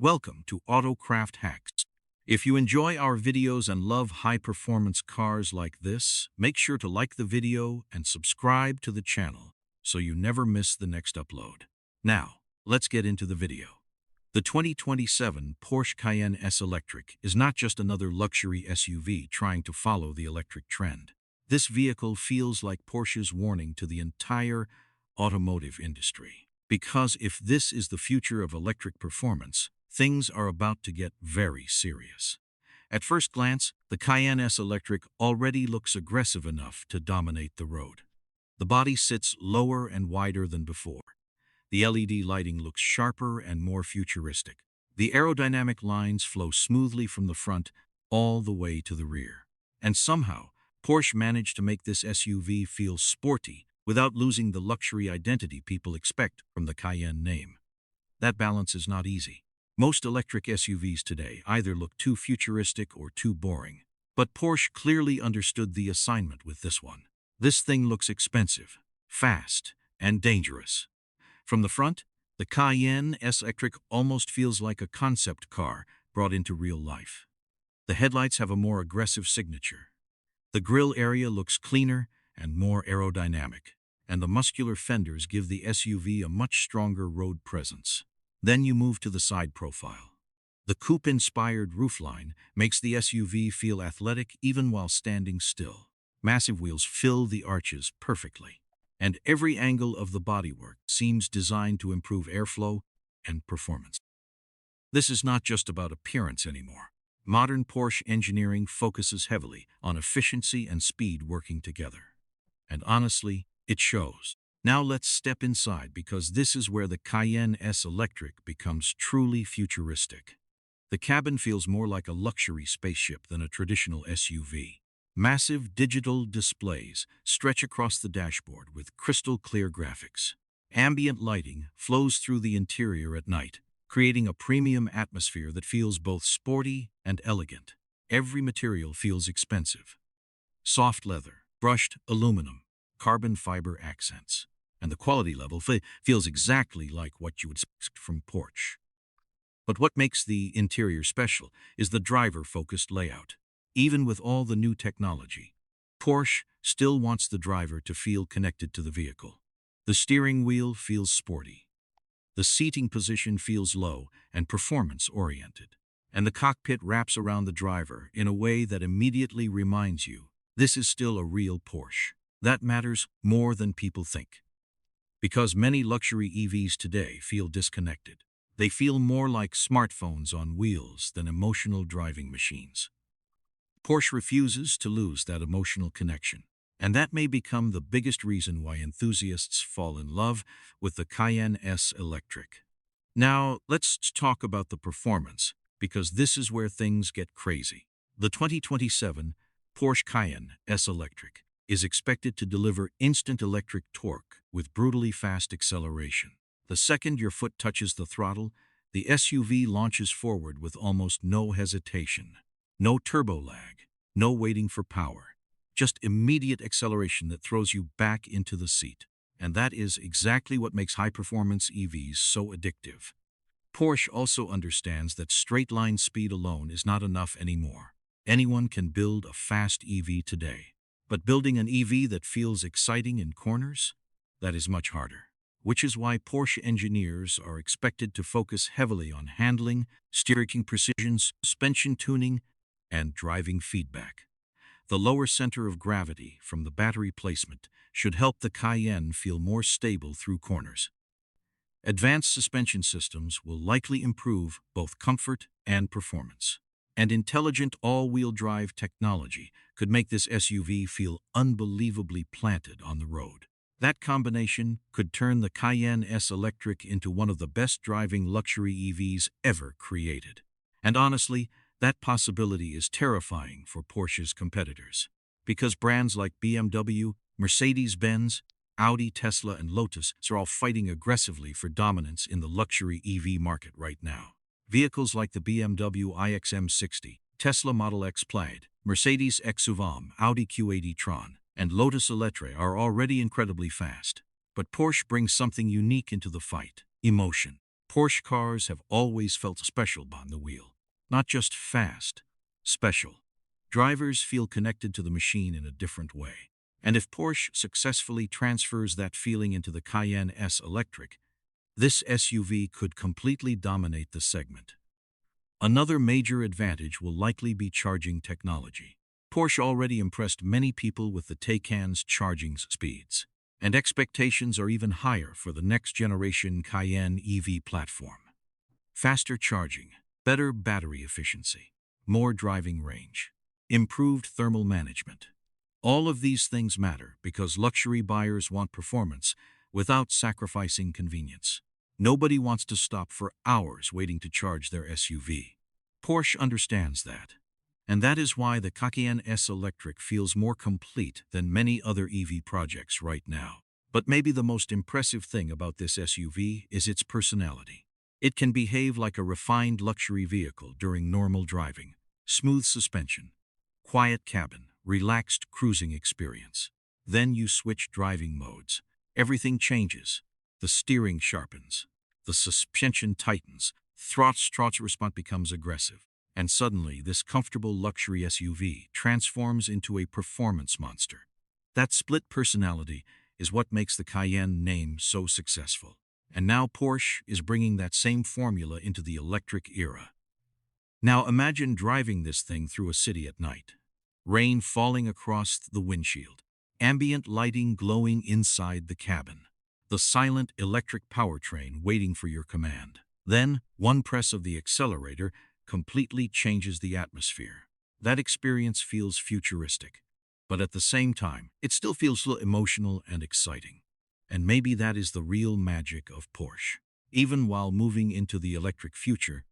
Welcome to AutoCraft Hacks. If you enjoy our videos and love high-performance cars like this, make sure to like the video and subscribe to the channel so you never miss the next upload. Now, let's get into the video. The 2027 Porsche Cayenne S Electric is not just another luxury SUV trying to follow the electric trend. This vehicle feels like Porsche's warning to the entire automotive industry. Because if this is the future of electric performance, things are about to get very serious. At first glance, the Cayenne S Electric already looks aggressive enough to dominate the road. The body sits lower and wider than before. The LED lighting looks sharper and more futuristic. The aerodynamic lines flow smoothly from the front all the way to the rear. And somehow, Porsche managed to make this SUV feel sporty without losing the luxury identity people expect from the Cayenne name. That balance is not easy. Most electric SUVs today either look too futuristic or too boring. But Porsche clearly understood the assignment with this one. This thing looks expensive, fast, and dangerous. From the front, the Cayenne S Electric almost feels like a concept car brought into real life. The headlights have a more aggressive signature. The grille area looks cleaner and more aerodynamic, and the muscular fenders give the SUV a much stronger road presence. Then you move to the side profile. The coupe-inspired roofline makes the SUV feel athletic even while standing still. Massive wheels fill the arches perfectly, and every angle of the bodywork seems designed to improve airflow and performance. This is not just about appearance anymore. Modern Porsche engineering focuses heavily on efficiency and speed working together. And honestly, it shows. Now let's step inside because this is where the Cayenne S Electric becomes truly futuristic. The cabin feels more like a luxury spaceship than a traditional SUV. Massive digital displays stretch across the dashboard with crystal-clear graphics. Ambient lighting flows through the interior at night, creating a premium atmosphere that feels both sporty and elegant. Every material feels expensive. Soft leather, brushed aluminum, carbon fiber accents, and the quality level feels exactly like what you would expect from Porsche. But what makes the interior special is the driver-focused layout. Even with all the new technology, Porsche still wants the driver to feel connected to the vehicle. The steering wheel feels sporty. The seating position feels low and performance-oriented. And the cockpit wraps around the driver in a way that immediately reminds you, this is still a real Porsche. That matters more than people think. Because many luxury EVs today feel disconnected. They feel more like smartphones on wheels than emotional driving machines. Porsche refuses to lose that emotional connection. And that may become the biggest reason why enthusiasts fall in love with the Cayenne S Electric. Now, let's talk about the performance, because this is where things get crazy. The 2027 Porsche Cayenne S Electric is expected to deliver instant electric torque with brutally fast acceleration. The second your foot touches the throttle, the SUV launches forward with almost no hesitation. No turbo lag, no waiting for power. Just immediate acceleration that throws you back into the seat. And that is exactly what makes high-performance EVs so addictive. Porsche also understands that straight-line speed alone is not enough anymore. Anyone can build a fast EV today. But building an EV that feels exciting in corners? That is much harder. Which is why Porsche engineers are expected to focus heavily on handling, steering precision, suspension tuning, and driving feedback. The lower center of gravity from the battery placement should help the Cayenne feel more stable through corners. Advanced suspension systems will likely improve both comfort and performance. And intelligent all-wheel drive technology could make this SUV feel unbelievably planted on the road. That combination could turn the Cayenne S Electric into one of the best driving luxury EVs ever created. And honestly, that possibility is terrifying for Porsche's competitors, because brands like BMW, Mercedes-Benz, Audi, Tesla, and Lotus are all fighting aggressively for dominance in the luxury EV market right now. Vehicles like the BMW iX M60, Tesla Model X Plaid, Mercedes X-UV, Audi Q80 Tron, and Lotus Eletre are already incredibly fast. But Porsche brings something unique into the fight: emotion. Porsche cars have always felt special on the wheel. Not just fast, special. Drivers feel connected to the machine in a different way. And if Porsche successfully transfers that feeling into the Cayenne S Electric, this SUV could completely dominate the segment. Another major advantage will likely be charging technology. Porsche already impressed many people with the Taycan's charging speeds, and expectations are even higher for the next-generation Cayenne EV platform. Faster charging, better battery efficiency, more driving range, improved thermal management. All of these things matter because luxury buyers want performance without sacrificing convenience. Nobody wants to stop for hours waiting to charge their SUV. Porsche understands that. And that is why the Cayenne S Electric feels more complete than many other EV projects right now. But maybe the most impressive thing about this SUV is its personality. It can behave like a refined luxury vehicle during normal driving. Smooth suspension, quiet cabin, relaxed cruising experience. Then you switch driving modes. Everything changes. The steering sharpens. The suspension tightens. Throttle response becomes aggressive. And suddenly, this comfortable luxury SUV transforms into a performance monster. That split personality is what makes the Cayenne name so successful. And now Porsche is bringing that same formula into the electric era. Now imagine driving this thing through a city at night. Rain falling across the windshield. Ambient lighting glowing inside the cabin. The silent electric powertrain waiting for your command. Then, one press of the accelerator completely changes the atmosphere. That experience feels futuristic, but at the same time, it still feels emotional and exciting. And maybe that is the real magic of Porsche. Even while moving into the electric future,